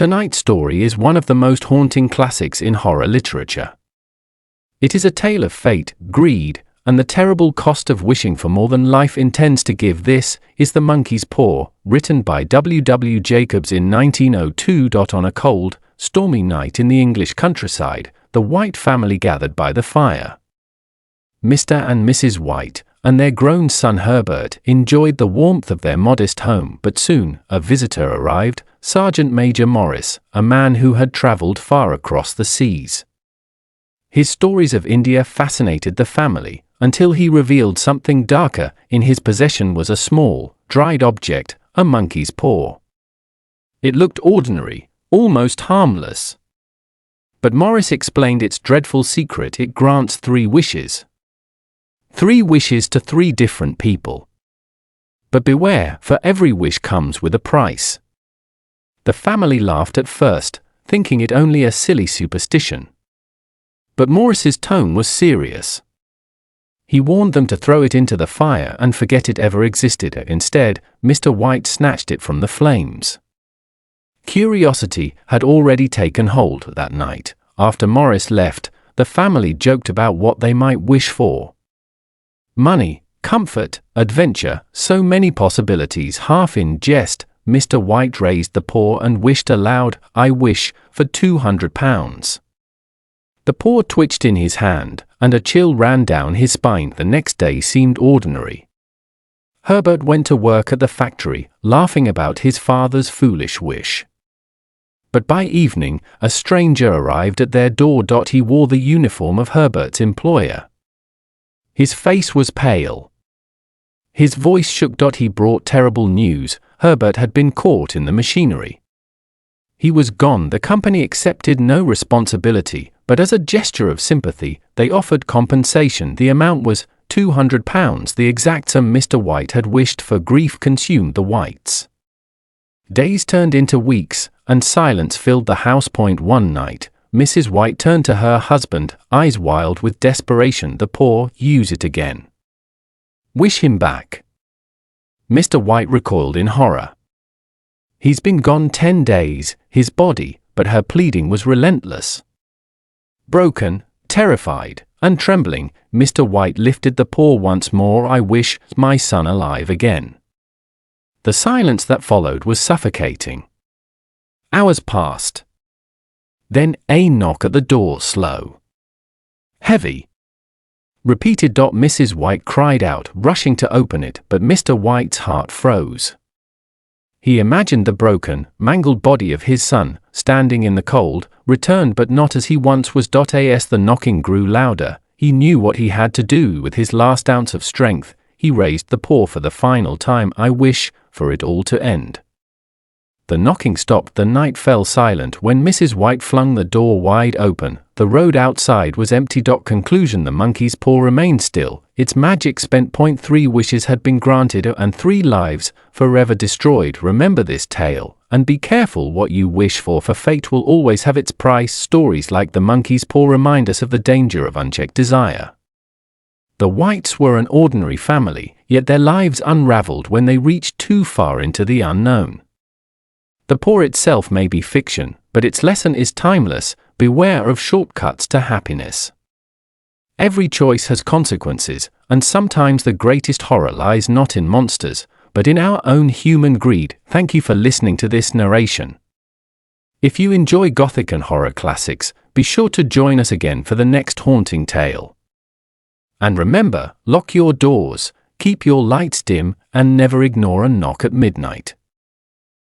Tonight's story is one of the most haunting classics in horror literature. It is a tale of fate, greed, and the terrible cost of wishing for more than life intends to give. This is The Monkey's Paw, written by W. Jacobs in 1902. On a cold, stormy night in the English countryside, the White family gathered by the fire. Mr. and Mrs. White and their grown son Herbert enjoyed the warmth of their modest home, but soon a visitor arrived, Sergeant Major Morris, a man who had traveled far across the seas. His stories of India fascinated the family, until he revealed something darker. In his possession was a small, dried object, a monkey's paw. It looked ordinary, almost harmless. But Morris explained its dreadful secret: it grants 3 wishes. 3 wishes to 3 different people. But beware, for every wish comes with a price. The family laughed at first, thinking it only a silly superstition. But Morris's tone was serious. He warned them to throw it into the fire and forget it ever existed. Instead, Mr. White snatched it from the flames. Curiosity had already taken hold that night. After Morris left, the family joked about what they might wish for. Money, comfort, adventure, so many possibilities. Half in jest, Mr. White raised the paw and wished aloud, "I wish for £200. The paw twitched in his hand, and a chill ran down his spine. The next day seemed ordinary. Herbert went to work at the factory, laughing about his father's foolish wish. But by evening, a stranger arrived at their door. He wore the uniform of Herbert's employer. His face was pale. His voice shook. He brought terrible news: Herbert had been caught in the machinery. He was gone. The company accepted no responsibility, but as a gesture of sympathy, they offered compensation. The amount was £200, the exact sum Mr. White had wished for. Grief consumed the Whites. Days turned into weeks, and silence filled the house. One night, Mrs. White turned to her husband, eyes wild with desperation. "The paw, use it again. Wish him back." Mr. White recoiled in horror. "He's been gone 10 days, his body," but her pleading was relentless. Broken, terrified, and trembling, Mr. White lifted the paw once more. "I wish my son alive again." The silence that followed was suffocating. Hours passed. Then a knock at the door, slow, heavy, repeated. Mrs. White cried out, rushing to open it, but Mr. White's heart froze. He imagined the broken, mangled body of his son, standing in the cold, returned but not as he once was. As the knocking grew louder, he knew what he had to do. With his last ounce of strength, he raised the paw for the final time. "I wish for it all to end." The knocking stopped. The night fell silent when Mrs. White flung the door wide open. The road outside was empty. Conclusion: the monkey's paw remained still, its magic spent. 3 wishes had been granted and 3 lives forever destroyed. Remember this tale, and be careful what you wish for fate will always have its price. Stories like The Monkey's Paw remind us of the danger of unchecked desire. The Whites were an ordinary family, yet their lives unraveled when they reached too far into the unknown. The paw itself may be fiction, but its lesson is timeless: beware of shortcuts to happiness. Every choice has consequences, and sometimes the greatest horror lies not in monsters, but in our own human greed. Thank you for listening to this narration. If you enjoy Gothic and horror classics, be sure to join us again for the next haunting tale. And remember, lock your doors, keep your lights dim, and never ignore a knock at midnight.